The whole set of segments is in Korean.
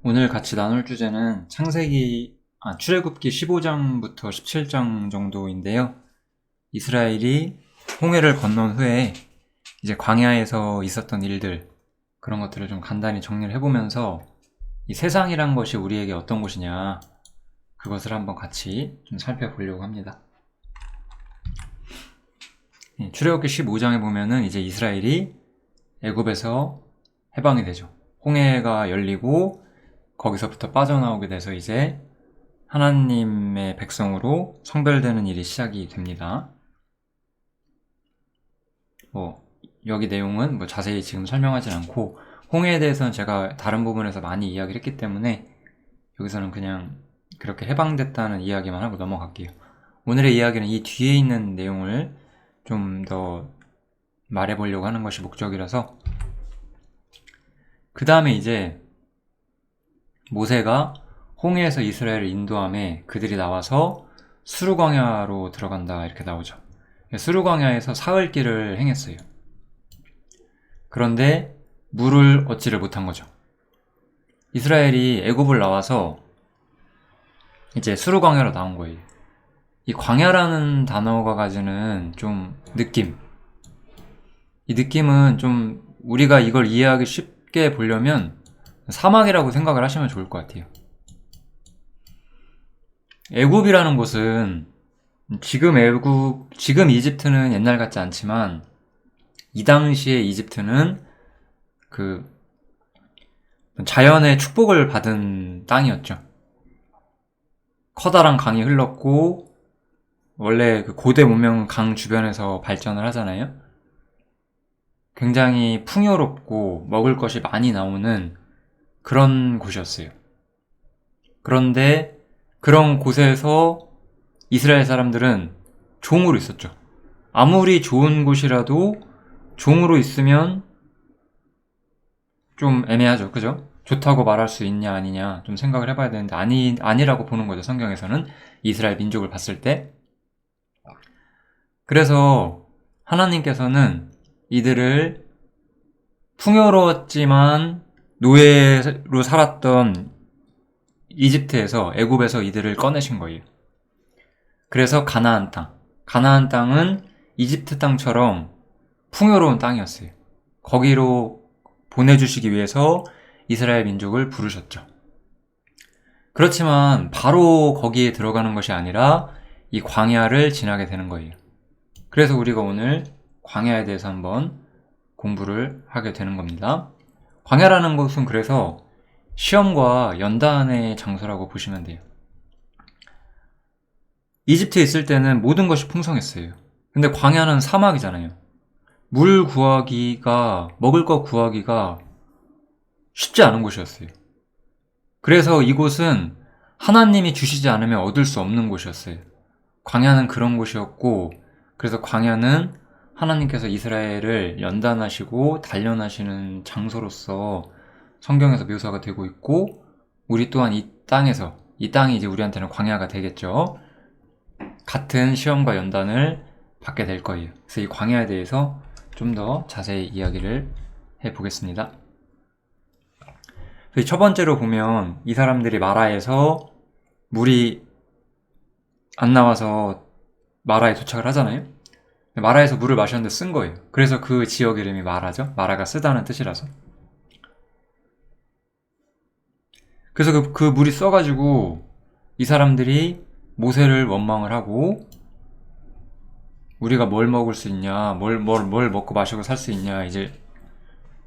오늘 같이 나눌 주제는 출애굽기 15장부터 17장 정도인데요. 이스라엘이 홍해를 건넌 후에 이제 광야에서 있었던 일들, 그런 것들을 좀 간단히 정리를 해보면서 이 세상이란 것이 우리에게 어떤 것이냐, 그것을 한번 같이 좀 살펴보려고 합니다. 출애굽기 15장에 보면은 이제 이스라엘이 애굽에서 해방이 되죠. 홍해가 열리고 거기서부터 빠져나오게 돼서 이제 하나님의 백성으로 성별되는 일이 시작이 됩니다. 여기 내용은 자세히 지금 설명하진 않고, 홍해에 대해서는 제가 다른 부분에서 많이 이야기를 했기 때문에 여기서는 그냥 그렇게 해방됐다는 이야기만 하고 넘어갈게요. 오늘의 이야기는 이 뒤에 있는 내용을 좀 더 말해보려고 하는 것이 목적이라서, 그 다음에 이제 모세가 홍해에서 이스라엘을 인도함에 그들이 나와서 수르광야로 들어간다, 이렇게 나오죠. 수르광야에서 사흘 길을 행했어요. 그런데 물을 얻지를 못한 거죠. 이스라엘이 애굽을 나와서 이제 수르광야로 나온 거예요. 이 광야라는 단어가 가지는 좀 이 느낌은 좀 우리가 이걸 이해하기 쉽게 보려면 사막이라고 생각을 하시면 좋을 것 같아요. 애굽이라는 곳은 지금 이집트는 옛날 같지 않지만 이 당시의 이집트는 그 자연의 축복을 받은 땅이었죠. 커다란 강이 흘렀고, 원래 그 고대 문명은 강 주변에서 발전을 하잖아요. 굉장히 풍요롭고 먹을 것이 많이 나오는 그런 곳이었어요. 그런데 그런 곳에서 이스라엘 사람들은 종으로 있었죠. 아무리 좋은 곳이라도 종으로 있으면 좀 애매하죠. 그죠? 좋다고 말할 수 있냐 아니냐 좀 생각을 해봐야 되는데 아니라고 보는 거죠. 성경에서는 이스라엘 민족을 봤을 때. 그래서 하나님께서는 이들을 풍요로웠지만 노예로 살았던 이집트에서, 애굽에서 이들을 꺼내신 거예요. 그래서 가나안 땅은 이집트 땅처럼 풍요로운 땅이었어요. 거기로 보내주시기 위해서 이스라엘 민족을 부르셨죠. 그렇지만 바로 거기에 들어가는 것이 아니라 이 광야를 지나게 되는 거예요. 그래서 우리가 오늘 광야에 대해서 한번 공부를 하게 되는 겁니다. 광야라는 것은 그래서 시험과 연단의 장소라고 보시면 돼요. 이집트에 있을 때는 모든 것이 풍성했어요. 근데 광야는 사막이잖아요. 물 구하기가, 먹을 것 구하기가 쉽지 않은 곳이었어요. 그래서 이곳은 하나님이 주시지 않으면 얻을 수 없는 곳이었어요. 광야는 그런 곳이었고, 그래서 광야는 하나님께서 이스라엘을 연단하시고 단련하시는 장소로서 성경에서 묘사가 되고 있고, 우리 또한 이 땅이 이제 우리한테는 광야가 되겠죠. 같은 시험과 연단을 받게 될 거예요. 그래서 이 광야에 대해서 좀 더 자세히 이야기를 해보겠습니다. 첫 번째로 보면 이 사람들이 마라에서 물이 안 나와서 마라에 도착을 하잖아요. 마라에서 물을 마셨는데 쓴 거예요. 그래서 그 지역 이름이 마라죠. 마라가 쓰다는 뜻이라서. 그래서 그 물이 써가지고 이 사람들이 모세를 원망을 하고, 우리가 뭘 먹을 수 있냐, 뭘 먹고 마시고 살 수 있냐, 이제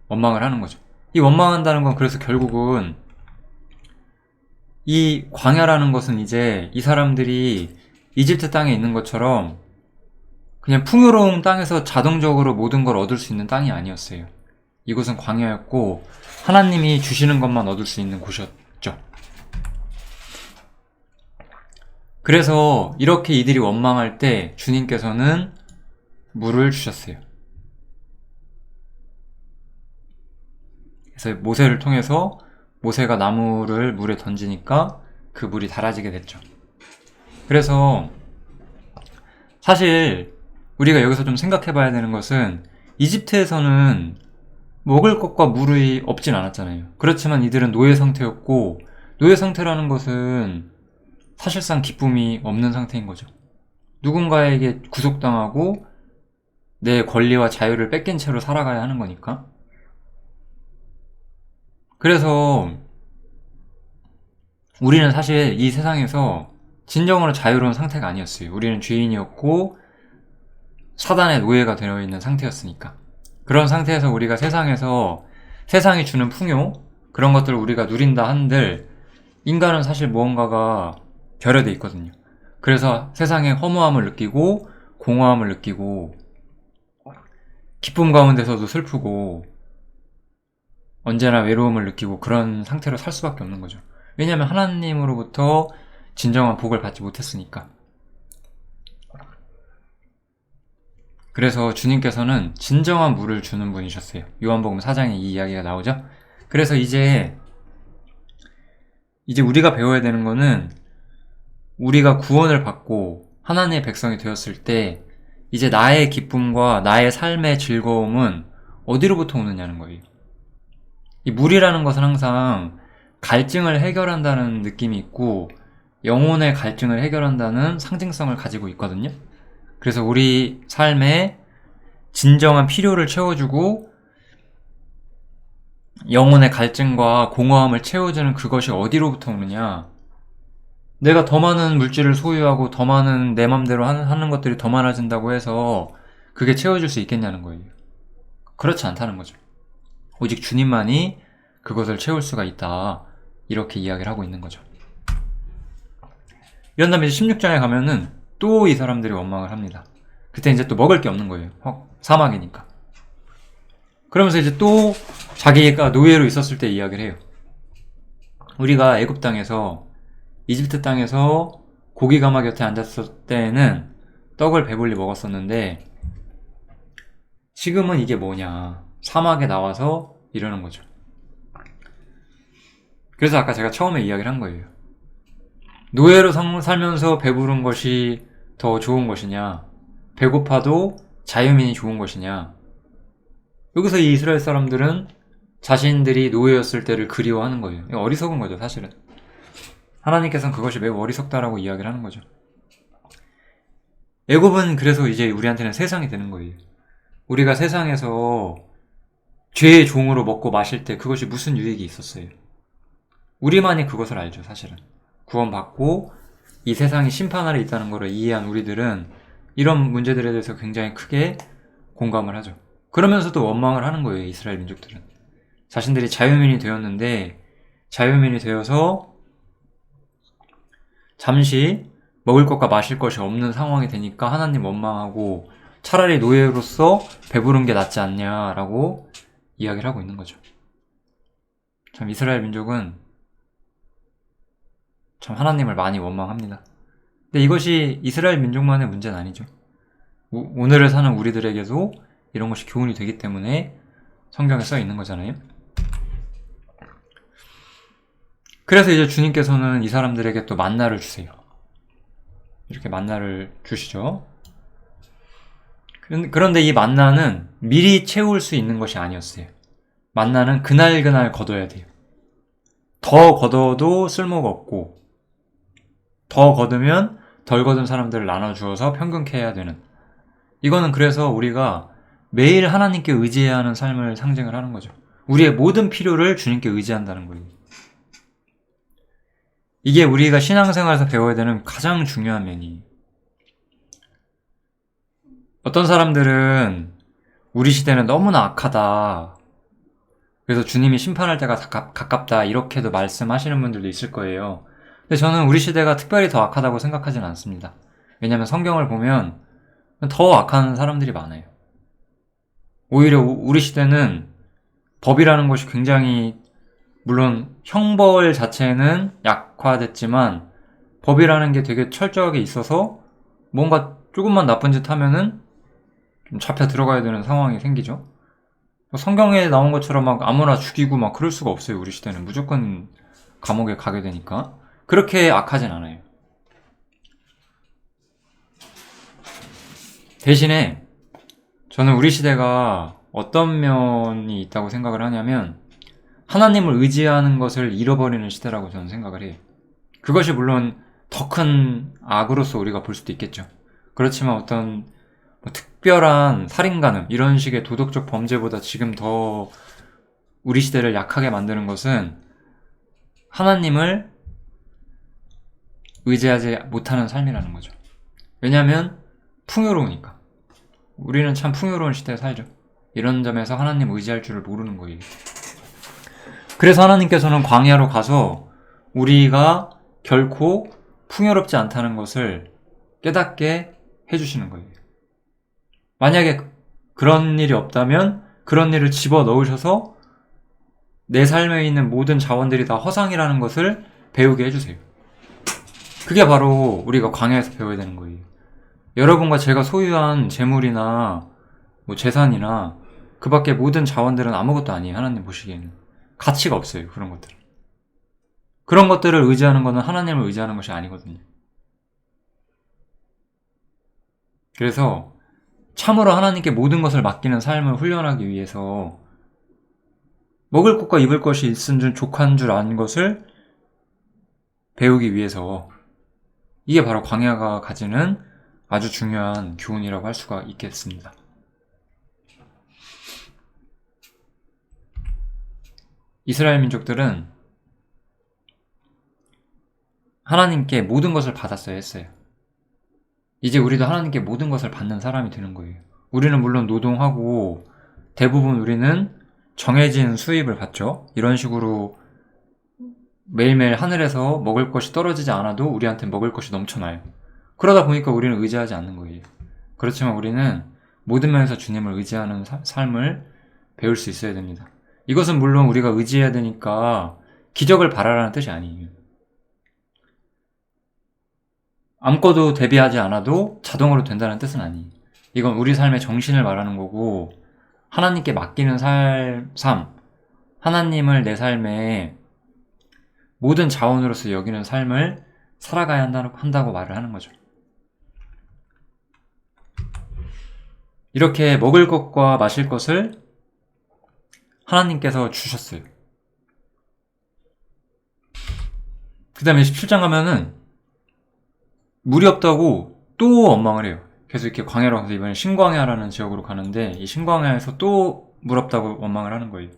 원망을 하는 거죠. 이 원망한다는 건 그래서 결국은 이 광야라는 것은 이제 이 사람들이 이집트 땅에 있는 것처럼 그냥 풍요로운 땅에서 자동적으로 모든 걸 얻을 수 있는 땅이 아니었어요. 이곳은 광야였고 하나님이 주시는 것만 얻을 수 있는 곳이었죠. 그래서 이렇게 이들이 원망할 때 주님께서는 물을 주셨어요. 그래서 모세를 통해서 모세가 나무를 물에 던지니까 그 물이 달아지게 됐죠. 그래서 사실 우리가 여기서 좀 생각해 봐야 되는 것은, 이집트에서는 먹을 것과 물이 없진 않았잖아요. 그렇지만 이들은 노예 상태였고, 노예 상태라는 것은 사실상 기쁨이 없는 상태인 거죠. 누군가에게 구속당하고 내 권리와 자유를 뺏긴 채로 살아가야 하는 거니까. 그래서 우리는 사실 이 세상에서 진정으로 자유로운 상태가 아니었어요. 우리는 죄인이었고 사단의 노예가 되어 있는 상태였으니까. 그런 상태에서 우리가 세상에서 세상이 주는 풍요, 그런 것들을 우리가 누린다 한들 인간은 사실 무언가가 결여돼 있거든요. 그래서 세상의 허무함을 느끼고 공허함을 느끼고 기쁨 가운데서도 슬프고 언제나 외로움을 느끼고 그런 상태로 살 수밖에 없는 거죠. 왜냐하면 하나님으로부터 진정한 복을 받지 못했으니까. 그래서 주님께서는 진정한 물을 주는 분이셨어요. 요한복음 4장에 이 이야기가 나오죠. 그래서 이제 우리가 배워야 되는 거는 우리가 구원을 받고 하나님의 백성이 되었을 때 이제 나의 기쁨과 나의 삶의 즐거움은 어디로부터 오느냐는 거예요. 이 물이라는 것은 항상 갈증을 해결한다는 느낌이 있고 영혼의 갈증을 해결한다는 상징성을 가지고 있거든요. 그래서 우리 삶에 진정한 필요를 채워주고 영혼의 갈증과 공허함을 채워주는 그것이 어디로부터 오느냐. 내가 더 많은 물질을 소유하고 더 많은 내 맘대로 하는 것들이 더 많아진다고 해서 그게 채워줄 수 있겠냐는 거예요. 그렇지 않다는 거죠. 오직 주님만이 그것을 채울 수가 있다. 이렇게 이야기를 하고 있는 거죠. 이런 다음에 이제 16장에 가면은 또 이 사람들이 원망을 합니다. 그때 이제 또 먹을 게 없는 거예요. 사막이니까. 그러면서 이제 또 자기가 노예로 있었을 때 이야기를 해요. 우리가 애굽 땅에서 이집트 땅에서 고기 가마 곁에 앉았을 때는 떡을 배불리 먹었었는데 지금은 이게 뭐냐. 사막에 나와서 이러는 거죠. 그래서 아까 제가 처음에 이야기를 한 거예요. 노예로 살면서 배부른 것이 더 좋은 것이냐, 배고파도 자유민이 좋은 것이냐. 여기서 이 이스라엘 사람들은 자신들이 노예였을 때를 그리워하는 거예요. 이거 어리석은 거죠, 사실은. 하나님께서는 그것이 매우 어리석다라고 이야기를 하는 거죠. 애굽은 그래서 이제 우리한테는 세상이 되는 거예요. 우리가 세상에서 죄의 종으로 먹고 마실 때 그것이 무슨 유익이 있었어요? 우리만이 그것을 알죠, 사실은. 구원받고 이 세상이 심판 아래 있다는 것을 이해한 우리들은 이런 문제들에 대해서 굉장히 크게 공감을 하죠. 그러면서도 원망을 하는 거예요, 이스라엘 민족들은. 자신들이 자유민이 되었는데 자유민이 되어서 잠시 먹을 것과 마실 것이 없는 상황이 되니까 하나님 원망하고 차라리 노예로서 배부른 게 낫지 않냐라고 이야기를 하고 있는 거죠. 참 이스라엘 민족은 참 하나님을 많이 원망합니다. 근데 이것이 이스라엘 민족만의 문제는 아니죠. 오늘을 사는 우리들에게도 이런 것이 교훈이 되기 때문에 성경에 써 있는 거잖아요. 그래서 이제 주님께서는 이 사람들에게 또 만나를 주세요. 이렇게 만나를 주시죠. 그런데 이 만나는 미리 채울 수 있는 것이 아니었어요. 만나는 그날 거둬야 돼요. 더 거둬도 쓸모가 없고 더 거두면 덜 거둔 사람들을 나눠주어서 평균케 해야 되는, 이거는 그래서 우리가 매일 하나님께 의지해야 하는 삶을 상징을 하는 거죠. 우리의 모든 필요를 주님께 의지한다는 거예요. 이게 우리가 신앙생활에서 배워야 되는 가장 중요한 면이에요. 어떤 사람들은 우리 시대는 너무나 악하다, 그래서 주님이 심판할 때가 가깝다, 이렇게도 말씀하시는 분들도 있을 거예요. 근데 저는 우리 시대가 특별히 더 악하다고 생각하지는 않습니다. 왜냐하면 성경을 보면 더 악한 사람들이 많아요. 오히려 우리 시대는 법이라는 것이 굉장히, 물론 형벌 자체는 약화됐지만 법이라는 게 되게 철저하게 있어서 뭔가 조금만 나쁜 짓 하면은 좀 잡혀 들어가야 되는 상황이 생기죠. 성경에 나온 것처럼 막 아무나 죽이고 막 그럴 수가 없어요. 우리 시대는 무조건 감옥에 가게 되니까. 그렇게 악하진 않아요. 대신에 저는 우리 시대가 어떤 면이 있다고 생각을 하냐면 하나님을 의지하는 것을 잃어버리는 시대라고 저는 생각을 해요. 그것이 물론 더 큰 악으로서 우리가 볼 수도 있겠죠. 그렇지만 어떤 뭐 특별한 살인간음 이런 식의 도덕적 범죄보다 지금 더 우리 시대를 약하게 만드는 것은 하나님을 의지하지 못하는 삶이라는 거죠. 왜냐하면 풍요로우니까. 우리는 참 풍요로운 시대에 살죠. 이런 점에서 하나님 의지할 줄을 모르는 거예요. 그래서 하나님께서는 광야로 가서 우리가 결코 풍요롭지 않다는 것을 깨닫게 해주시는 거예요. 만약에 그런 일이 없다면 그런 일을 집어넣으셔서 내 삶에 있는 모든 자원들이 다 허상이라는 것을 배우게 해주세요. 그게 바로 우리가 광야에서 배워야 되는 거예요. 여러분과 제가 소유한 재물이나 뭐 재산이나 그 밖에 모든 자원들은 아무것도 아니에요. 하나님 보시기에는. 가치가 없어요. 그런 것들은. 그런 것들을 의지하는 것은 하나님을 의지하는 것이 아니거든요. 그래서 참으로 하나님께 모든 것을 맡기는 삶을 훈련하기 위해서 먹을 것과 입을 것이 있은 줄 족한 줄 아는 것을 배우기 위해서 이게 바로 광야가 가지는 아주 중요한 교훈이라고 할 수가 있겠습니다. 이스라엘 민족들은 하나님께 모든 것을 받았어야 했어요. 이제 우리도 하나님께 모든 것을 받는 사람이 되는 거예요. 우리는 물론 노동하고 대부분 우리는 정해진 수입을 받죠. 이런 식으로 매일매일 하늘에서 먹을 것이 떨어지지 않아도 우리한테 먹을 것이 넘쳐나요. 그러다 보니까 우리는 의지하지 않는 거예요. 그렇지만 우리는 모든 면에서 주님을 의지하는 삶을 배울 수 있어야 됩니다. 이것은 물론 우리가 의지해야 되니까 기적을 바라라는 뜻이 아니에요. 아무것도 대비하지 않아도 자동으로 된다는 뜻은 아니에요. 이건 우리 삶의 정신을 말하는 거고 하나님께 맡기는 삶, 하나님을 내 삶의 모든 자원으로서 여기는 삶을 살아가야 한다고 말을 하는 거죠. 이렇게 먹을 것과 마실 것을 하나님께서 주셨어요. 그 다음에 17장 가면은 물이 없다고 또 원망을 해요. 계속 이렇게 광야로 가서 이번에 신광야라는 지역으로 가는데 이 신광야에서 또 물 없다고 원망을 하는 거예요.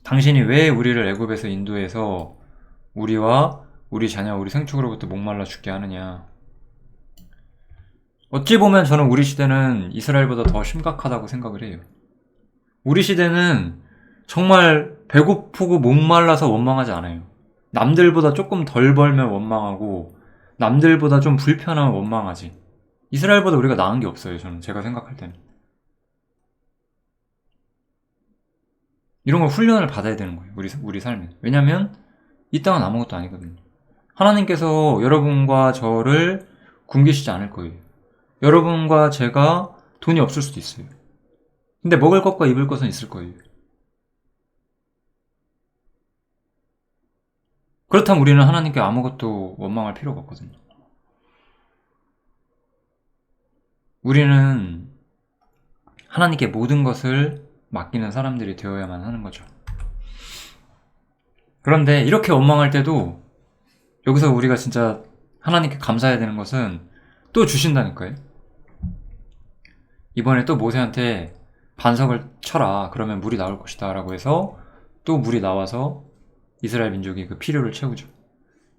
당신이 왜 우리를 애굽에서 인도해서 우리와 우리 자녀, 우리 생축으로부터 목말라 죽게 하느냐. 어찌 보면 저는 우리 시대는 이스라엘보다 더 심각하다고 생각을 해요. 우리 시대는 정말 배고프고 목말라서 원망하지 않아요. 남들보다 조금 덜 벌면 원망하고 남들보다 좀 불편하면 원망하지. 이스라엘보다 우리가 나은 게 없어요. 저는 제가 생각할 때는. 이런 걸 훈련을 받아야 되는 거예요. 우리 삶에. 왜냐면 이 땅은 아무것도 아니거든요. 하나님께서 여러분과 저를 굶기시지 않을 거예요. 여러분과 제가 돈이 없을 수도 있어요. 근데 먹을 것과 입을 것은 있을 거예요. 그렇다면 우리는 하나님께 아무것도 원망할 필요가 없거든요. 우리는 하나님께 모든 것을 맡기는 사람들이 되어야만 하는 거죠. 그런데 이렇게 원망할 때도 여기서 우리가 진짜 하나님께 감사해야 되는 것은 또 주신다니까요. 이번에 또 모세한테 반석을 쳐라. 그러면 물이 나올 것이다. 라고 해서 또 물이 나와서 이스라엘 민족이 그 필요를 채우죠.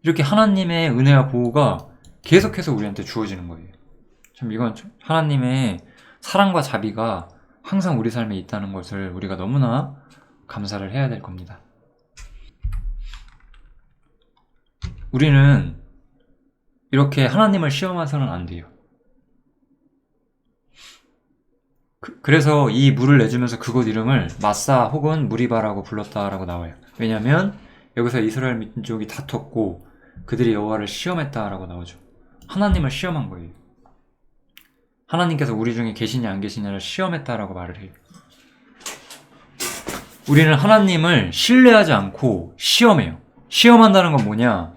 이렇게 하나님의 은혜와 보호가 계속해서 우리한테 주어지는 거예요. 참 이건 하나님의 사랑과 자비가 항상 우리 삶에 있다는 것을 우리가 너무나 감사를 해야 될 겁니다. 우리는 이렇게 하나님을 시험해서는 안 돼요. 그래서 이 물을 내주면서 그곳 이름을 마사 혹은 무리바라고 불렀다라고 나와요. 왜냐하면 여기서 이스라엘 민족이 다퉜고 그들이 여호와를 시험했다라고 나오죠. 하나님을 시험한 거예요. 하나님께서 우리 중에 계시냐 안 계시냐를 시험했다라고 말을 해요. 우리는 하나님을 신뢰하지 않고 시험해요. 시험한다는 건 뭐냐?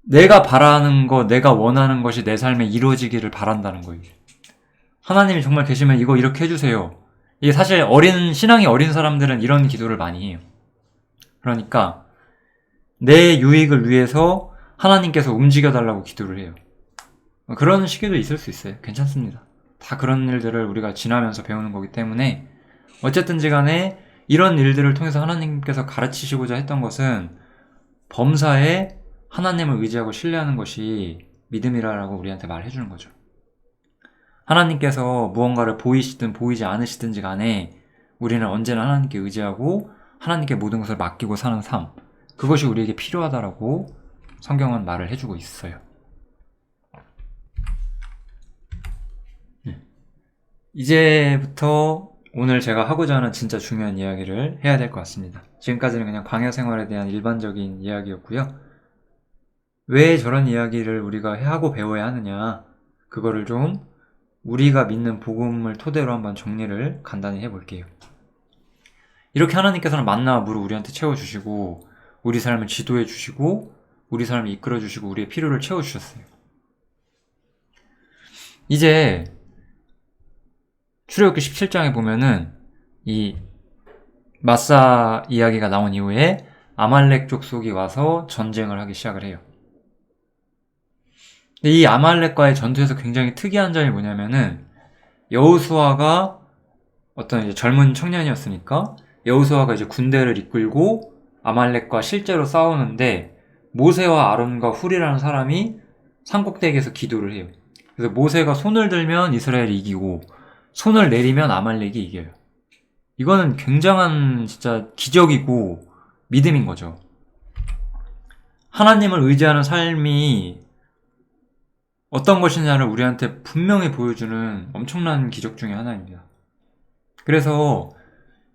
내가 바라는 거, 내가 원하는 것이 내 삶에 이루어지기를 바란다는 거예요. 하나님이 정말 계시면 이거 이렇게 해주세요. 이게 사실 신앙이 어린 사람들은 이런 기도를 많이 해요. 그러니까 내 유익을 위해서 하나님께서 움직여달라고 기도를 해요. 그런 시기도 있을 수 있어요. 괜찮습니다. 다 그런 일들을 우리가 지나면서 배우는 거기 때문에 어쨌든지 간에 이런 일들을 통해서 하나님께서 가르치시고자 했던 것은 범사에 하나님을 의지하고 신뢰하는 것이 믿음이라고 우리한테 말해주는 거죠. 하나님께서 무언가를 보이시든 보이지 않으시든지 간에 우리는 언제나 하나님께 의지하고 하나님께 모든 것을 맡기고 사는 삶, 그것이 우리에게 필요하다라고 성경은 말을 해주고 있어요. 이제부터 오늘 제가 하고자 하는 진짜 중요한 이야기를 해야 될 것 같습니다. 지금까지는 그냥 광야 생활에 대한 일반적인 이야기였고요. 왜 저런 이야기를 우리가 하고 배워야 하느냐, 그거를 좀 우리가 믿는 복음을 토대로 한번 정리를 간단히 해볼게요. 이렇게 하나님께서는 만나와 물을 우리한테 채워주시고 우리 삶을 지도해 주시고 우리 삶을 이끌어 주시고 우리의 필요를 채워주셨어요. 이제 출애굽기 17장에 보면은 이 마사 이야기가 나온 이후에 아말렉 족속이 와서 전쟁을 하기 시작을 해요. 근데 이 아말렉과의 전투에서 굉장히 특이한 점이 뭐냐면은 여호수아가 어떤 이제 젊은 청년이었으니까 여호수아가 이제 군대를 이끌고 아말렉과 실제로 싸우는데 모세와 아론과 훌이라는 사람이 산꼭대기에서 기도를 해요. 그래서 모세가 손을 들면 이스라엘이 이기고 손을 내리면 아말렉이 이겨요. 이거는 굉장한 진짜 기적이고 믿음인 거죠. 하나님을 의지하는 삶이 어떤 것이냐를 우리한테 분명히 보여주는 엄청난 기적 중에 하나입니다. 그래서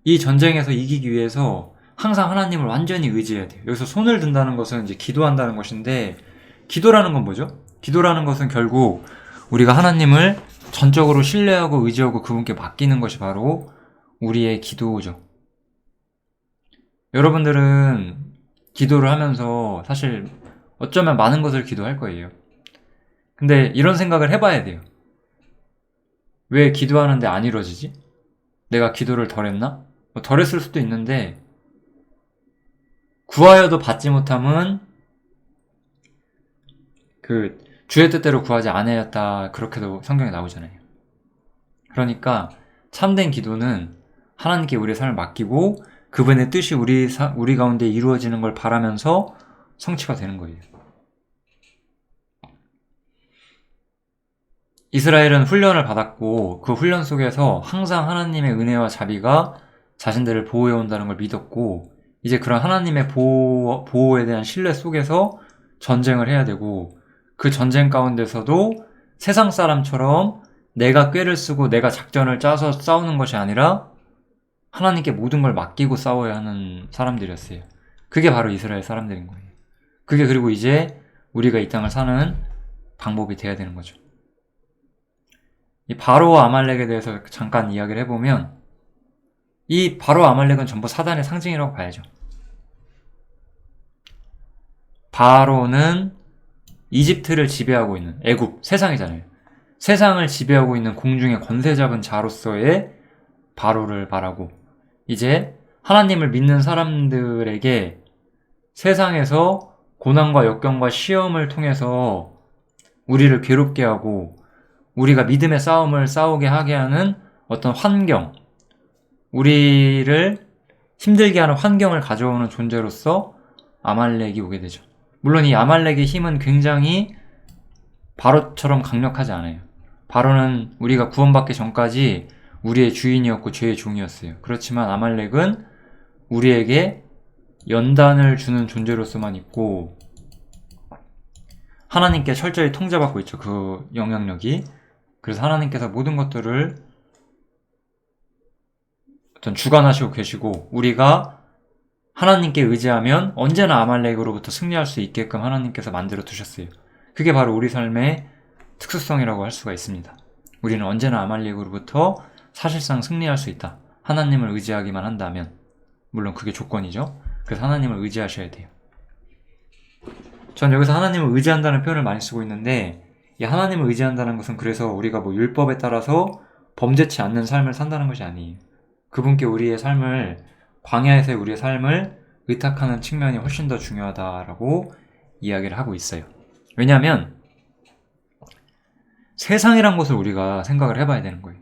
이 전쟁에서 이기기 위해서 항상 하나님을 완전히 의지해야 돼요. 여기서 손을 든다는 것은 이제 기도한다는 것인데, 기도라는 건 뭐죠? 기도라는 것은 결국 우리가 하나님을 전적으로 신뢰하고 의지하고 그분께 맡기는 것이 바로 우리의 기도죠. 여러분들은 기도를 하면서 사실 어쩌면 많은 것을 기도할 거예요. 근데 이런 생각을 해봐야 돼요. 왜 기도하는데 안 이루어지지? 내가 기도를 덜 했나? 덜 했을 수도 있는데 구하여도 받지 못함은 그 주의 뜻대로 구하지 않으였다, 그렇게도 성경에 나오잖아요. 그러니까 참된 기도는 하나님께 우리의 삶을 맡기고 그분의 뜻이 우리 가운데 이루어지는 걸 바라면서 성취가 되는 거예요. 이스라엘은 훈련을 받았고 그 훈련 속에서 항상 하나님의 은혜와 자비가 자신들을 보호해 온다는 걸 믿었고, 이제 그런 하나님의 보호에 대한 신뢰 속에서 전쟁을 해야 되고, 그 전쟁 가운데서도 세상 사람처럼 내가 꾀를 쓰고 내가 작전을 짜서 싸우는 것이 아니라 하나님께 모든 걸 맡기고 싸워야 하는 사람들이었어요. 그게 바로 이스라엘 사람들인 거예요. 그게 그리고 이제 우리가 이 땅을 사는 방법이 돼야 되는 거죠. 이 바로와 아말렉에 대해서 잠깐 이야기를 해보면, 이 바로와 아말렉은 전부 사단의 상징이라고 봐야죠. 바로는 이집트를 지배하고 있는 애굽, 세상이잖아요. 세상을 지배하고 있는 공중의 권세 잡은 자로서의 바로를 말하고, 이제 하나님을 믿는 사람들에게 세상에서 고난과 역경과 시험을 통해서 우리를 괴롭게 하고 우리가 믿음의 싸움을 싸우게 하게 하는 어떤 환경, 우리를 힘들게 하는 환경을 가져오는 존재로서 아말렉이 오게 되죠. 물론 이 아말렉의 힘은 굉장히 바로처럼 강력하지 않아요. 바로는 우리가 구원받기 전까지 우리의 주인이었고 죄의 종이었어요. 그렇지만 아말렉은 우리에게 연단을 주는 존재로서만 있고 하나님께 철저히 통제받고 있죠. 그 영향력이. 그래서 하나님께서 모든 것들을 어떤 주관하시고 계시고, 우리가 하나님께 의지하면 언제나 아말렉으로부터 승리할 수 있게끔 하나님께서 만들어 두셨어요. 그게 바로 우리 삶의 특수성이라고 할 수가 있습니다. 우리는 언제나 아말렉으로부터 사실상 승리할 수 있다. 하나님을 의지하기만 한다면. 물론 그게 조건이죠. 그래서 하나님을 의지하셔야 돼요. 전 여기서 하나님을 의지한다는 표현을 많이 쓰고 있는데, 이 하나님을 의지한다는 것은 그래서 우리가 뭐 율법에 따라서 범죄치 않는 삶을 산다는 것이 아니에요. 그분께 우리의 삶을, 광야에서의 우리의 삶을 의탁하는 측면이 훨씬 더 중요하다라고 이야기를 하고 있어요. 왜냐하면 세상이란 것을 우리가 생각을 해봐야 되는 거예요.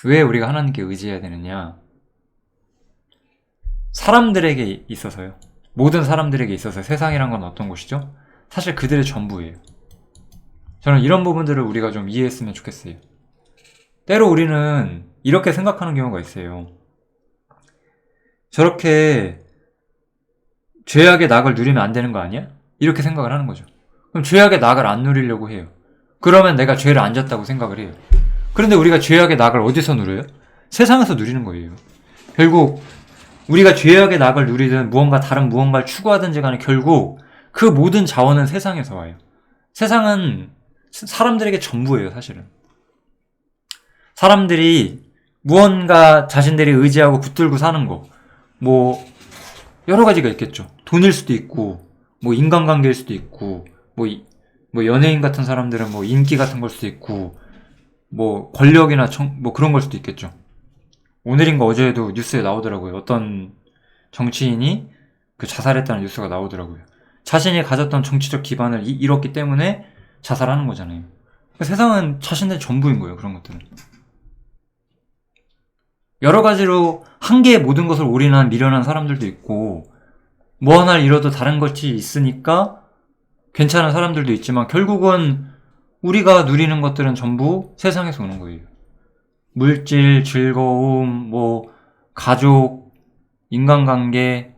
왜 우리가 하나님께 의지해야 되느냐? 사람들에게 있어서요. 모든 사람들에게 있어서 세상이란 건 어떤 곳이죠? 사실 그들의 전부예요. 저는 이런 부분들을 우리가 좀 이해했으면 좋겠어요. 때로 우리는 이렇게 생각하는 경우가 있어요. 저렇게 죄악의 낙을 누리면 안 되는 거 아니야? 이렇게 생각을 하는 거죠. 그럼 죄악의 낙을 안 누리려고 해요. 그러면 내가 죄를 안 졌다고 생각을 해요. 그런데 우리가 죄악의 낙을 어디서 누려요? 세상에서 누리는 거예요. 결국 우리가 죄악의 낙을 누리든 무언가 다른 무언가를 추구하든지 간에 결국 그 모든 자원은 세상에서 와요. 세상은 사람들에게 전부예요, 사실은. 사람들이 무언가 자신들이 의지하고 붙들고 사는 거, 뭐 여러 가지가 있겠죠. 돈일 수도 있고, 뭐 인간관계일 수도 있고, 뭐 연예인 같은 사람들은 뭐 인기 같은 걸 수도 있고, 뭐 권력이나 뭐 그런 걸 수도 있겠죠. 오늘인가 어제에도 뉴스에 나오더라고요. 어떤 정치인이 그 자살했다는 뉴스가 나오더라고요. 자신이 가졌던 정치적 기반을 잃었기 때문에 자살하는 거잖아요. 세상은 자신의 전부인 거예요, 그런 것들은. 여러 가지로 한 개의 모든 것을 올인한 미련한 사람들도 있고, 뭐 하나를 잃어도 다른 것이 있으니까 괜찮은 사람들도 있지만, 결국은 우리가 누리는 것들은 전부 세상에서 오는 거예요. 물질, 즐거움, 뭐 가족, 인간관계,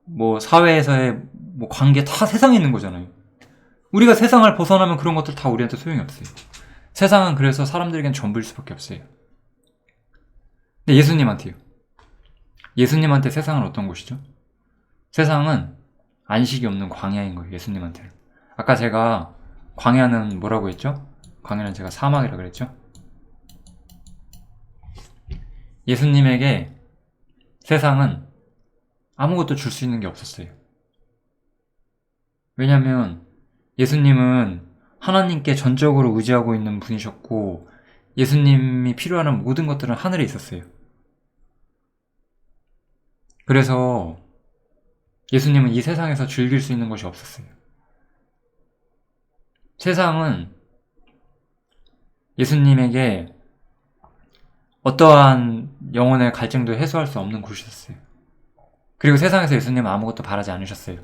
뭐 사회에서의 뭐 관계 다 세상에 있는 거잖아요. 우리가 세상을 벗어나면 그런 것들 다 우리한테 소용이 없어요. 세상은 그래서 사람들에겐 전부일 수밖에 없어요. 근데 예수님한테요. 예수님한테 세상은 어떤 곳이죠? 세상은 안식이 없는 광야인 거예요, 예수님한테는. 아까 제가 광야는 뭐라고 했죠? 광야는 제가 사막이라고 그랬죠? 예수님에게 세상은 아무것도 줄 수 있는 게 없었어요. 왜냐면 예수님은 하나님께 전적으로 의지하고 있는 분이셨고, 예수님이 필요한 모든 것들은 하늘에 있었어요. 그래서 예수님은 이 세상에서 즐길 수 있는 것이 없었어요. 세상은 예수님에게 어떠한 영혼의 갈증도 해소할 수 없는 곳이었어요. 그리고 세상에서 예수님은 아무것도 바라지 않으셨어요.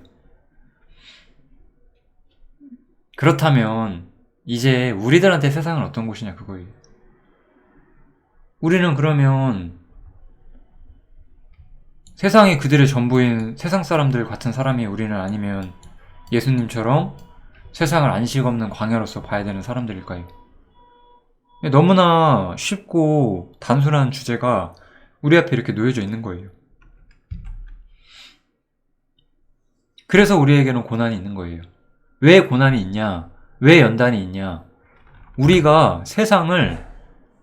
그렇다면 이제 우리들한테 세상은 어떤 곳이냐, 그거예요. 우리는 그러면 세상이 그들의 전부인 세상 사람들 같은 사람이 우리는, 아니면 예수님처럼 세상을 안식 없는 광야로서 봐야 되는 사람들일까요? 너무나 쉽고 단순한 주제가 우리 앞에 이렇게 놓여져 있는 거예요. 그래서 우리에게는 고난이 있는 거예요. 왜 고난이 있냐? 왜 연단이 있냐? 우리가 세상을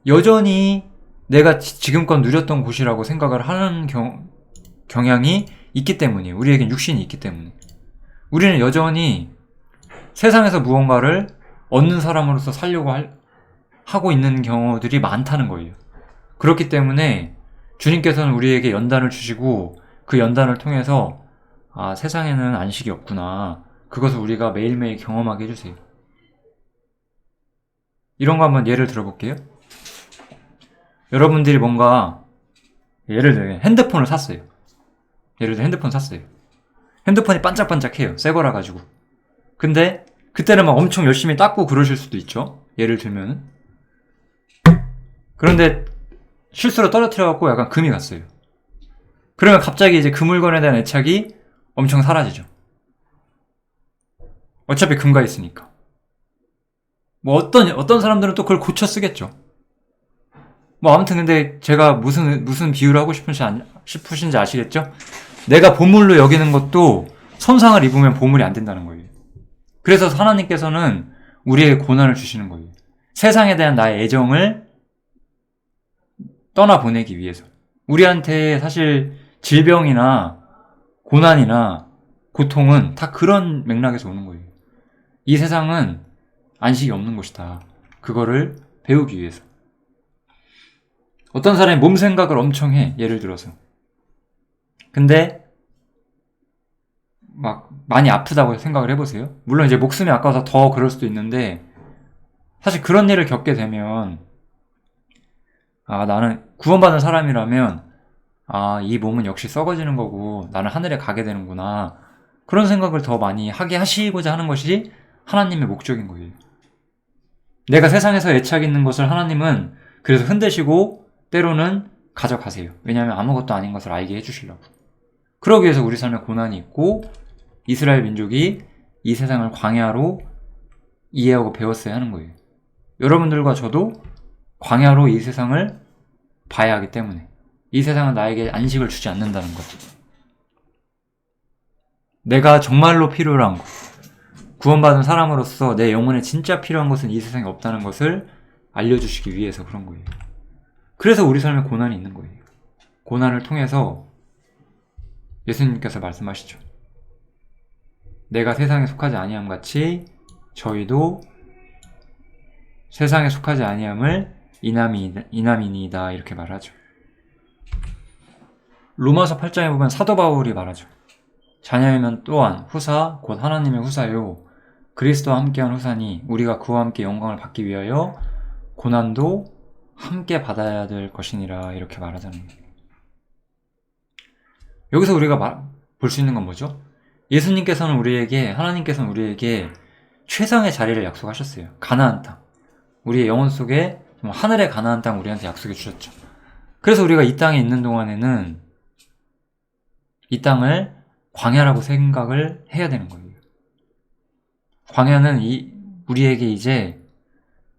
여전히 내가 지금껏 누렸던 곳이라고 생각을 하는 경향이 있기 때문이에요. 우리에겐 육신이 있기 때문에. 우리는 여전히 세상에서 무언가를 얻는 사람으로서 살려고 하고 있는 경우들이 많다는 거예요. 그렇기 때문에 주님께서는 우리에게 연단을 주시고, 그 연단을 통해서 세상에는 안식이 없구나, 그것을 우리가 매일매일 경험하게 해주세요. 이런 거 한번 예를 들어볼게요. 여러분들이 뭔가, 예를 들어 핸드폰을 샀어요. 예를 들어 핸드폰 샀어요. 핸드폰이 반짝반짝해요. 새 거라 가지고. 근데 그때는 막 엄청 열심히 닦고 그러실 수도 있죠. 예를 들면. 그런데 실수로 떨어뜨려갖고 약간 금이 갔어요. 그러면 갑자기 이제 그 물건에 대한 애착이 엄청 사라지죠. 어차피 금가 있으니까. 뭐 어떤 사람들은 또 그걸 고쳐 쓰겠죠. 뭐 아무튼 근데 제가 무슨 비유를 하고 싶으신지 아시겠죠? 내가 보물로 여기는 것도 손상을 입으면 보물이 안 된다는 거예요. 그래서 하나님께서는 우리에게 고난을 주시는 거예요. 세상에 대한 나의 애정을 떠나보내기 위해서. 우리한테 사실 질병이나 고난이나 고통은 다 그런 맥락에서 오는 거예요. 이 세상은 안식이 없는 곳이다. 그거를 배우기 위해서. 어떤 사람이 몸 생각을 엄청 해. 예를 들어서. 근데 막 많이 아프다고 생각을 해보세요. 물론 이제 목숨이 아까워서 더 그럴 수도 있는데, 사실 그런 일을 겪게 되면 나는 구원받은 사람이라면 이 몸은 역시 썩어지는 거고 나는 하늘에 가게 되는구나, 그런 생각을 더 많이 하게 하시고자 하는 것이 하나님의 목적인 거예요. 내가 세상에서 애착 있는 것을 하나님은 그래서 흔드시고 때로는 가져가세요. 왜냐하면 아무것도 아닌 것을 알게 해주시려고. 그러기 위해서 우리 삶에 고난이 있고, 이스라엘 민족이 이 세상을 광야로 이해하고 배웠어야 하는 거예요. 여러분들과 저도 광야로 이 세상을 봐야 하기 때문에, 이 세상은 나에게 안식을 주지 않는다는 것, 내가 정말로 필요한 것, 구원받은 사람으로서 내 영혼에 진짜 필요한 것은 이 세상에 없다는 것을 알려주시기 위해서 그런 거예요. 그래서 우리 삶에 고난이 있는 거예요. 고난을 통해서 예수님께서 말씀하시죠. 내가 세상에 속하지 아니함 같이 저희도 세상에 속하지 아니함을 이남이니이다, 이렇게 말하죠. 로마서 8장에 보면 사도 바울이 말하죠. 자녀이면 또한 후사 곧 하나님의 후사요 그리스도와 함께한 후사니 우리가 그와 함께 영광을 받기 위하여 고난도 함께 받아야 될 것이니라, 이렇게 말하잖아요. 여기서 우리가 볼 수 있는 건 뭐죠? 예수님께서는 하나님께서는 우리에게 최상의 자리를 약속하셨어요. 가나안 땅, 우리의 영혼 속에 하늘의 가나안 땅 우리한테 약속해 주셨죠. 그래서 우리가 이 땅에 있는 동안에는 이 땅을 광야라고 생각을 해야 되는 거예요. 광야는 우리에게 이제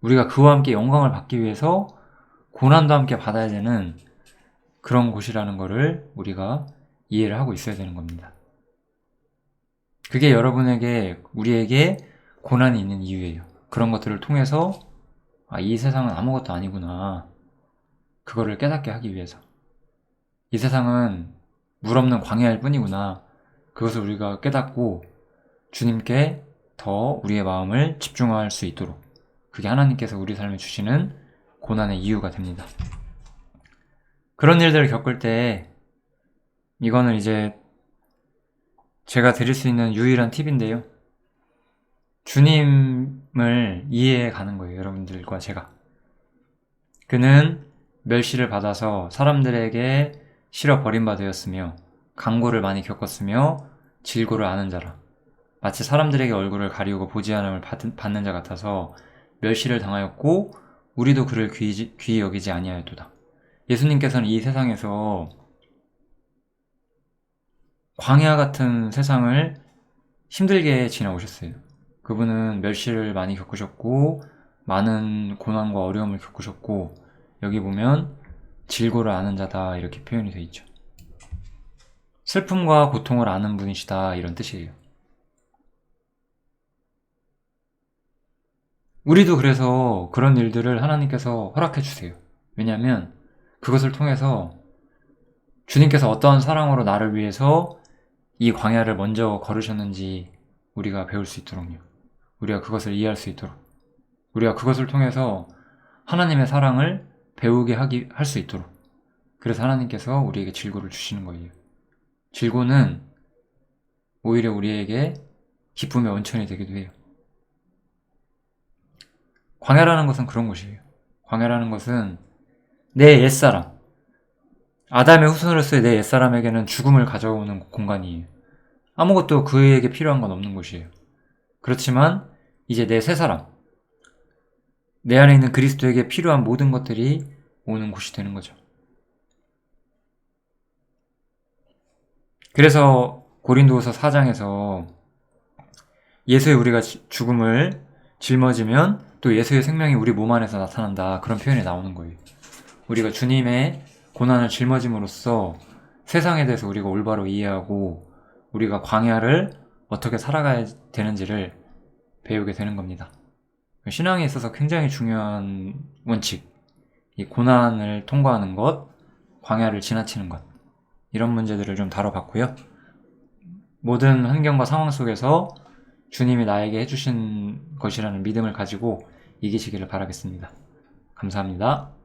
우리가 그와 함께 영광을 받기 위해서 고난도 함께 받아야 되는 그런 곳이라는 것을 우리가 이해를 하고 있어야 되는 겁니다. 그게 우리에게 고난이 있는 이유예요. 그런 것들을 통해서 이 세상은 아무것도 아니구나, 그거를 깨닫게 하기 위해서. 이 세상은 물 없는 광야일 뿐이구나, 그것을 우리가 깨닫고 주님께 더 우리의 마음을 집중할 수 있도록, 그게 하나님께서 우리 삶에 주시는 고난의 이유가 됩니다. 그런 일들을 겪을 때, 이거는 이제 제가 드릴 수 있는 유일한 팁인데요. 주님을 이해해 가는 거예요, 여러분들과 제가. 그는 멸시를 받아서 사람들에게 실어 버림바 되었으며 강고를 많이 겪었으며 질고를 아는 자라. 마치 사람들에게 얼굴을 가리우고 보지 않음을 받는 자 같아서 멸시를 당하였고 우리도 그를 귀히 여기지 아니하였도다. 예수님께서는 이 세상에서 광야 같은 세상을 힘들게 지나오셨어요. 그분은 멸시를 많이 겪으셨고 많은 고난과 어려움을 겪으셨고, 여기 보면 질고를 아는 자다, 이렇게 표현이 되어 있죠. 슬픔과 고통을 아는 분이시다, 이런 뜻이에요. 우리도 그래서 그런 일들을 하나님께서 허락해 주세요. 왜냐하면 그것을 통해서 주님께서 어떠한 사랑으로 나를 위해서 이 광야를 먼저 걸으셨는지 우리가 배울 수 있도록요. 우리가 그것을 이해할 수 있도록, 우리가 그것을 통해서 하나님의 사랑을 배우게 할 수 있도록, 그래서 하나님께서 우리에게 질고를 주시는 거예요. 질고는 오히려 우리에게 기쁨의 원천이 되기도 해요. 광야라는 것은 그런 곳이에요. 광야라는 것은 내 옛사람, 아담의 후손으로서의 내 옛사람에게는 죽음을 가져오는 공간이에요. 아무것도 그에게 필요한 건 없는 곳이에요. 그렇지만 이제 내 새사람, 내 안에 있는 그리스도에게 필요한 모든 것들이 오는 곳이 되는 거죠. 그래서 고린도후서 4장에서 예수의 우리가 죽음을 짊어지면 또 예수의 생명이 우리 몸 안에서 나타난다, 그런 표현이 나오는 거예요. 우리가 주님의 고난을 짊어짐으로써 세상에 대해서 우리가 올바로 이해하고 우리가 광야를 어떻게 살아가야 되는지를 배우게 되는 겁니다. 신앙에 있어서 굉장히 중요한 원칙, 이 고난을 통과하는 것, 광야를 지나치는 것, 이런 문제들을 좀 다뤄봤고요. 모든 환경과 상황 속에서 주님이 나에게 해주신 것이라는 믿음을 가지고 이기시기를 바라겠습니다. 감사합니다.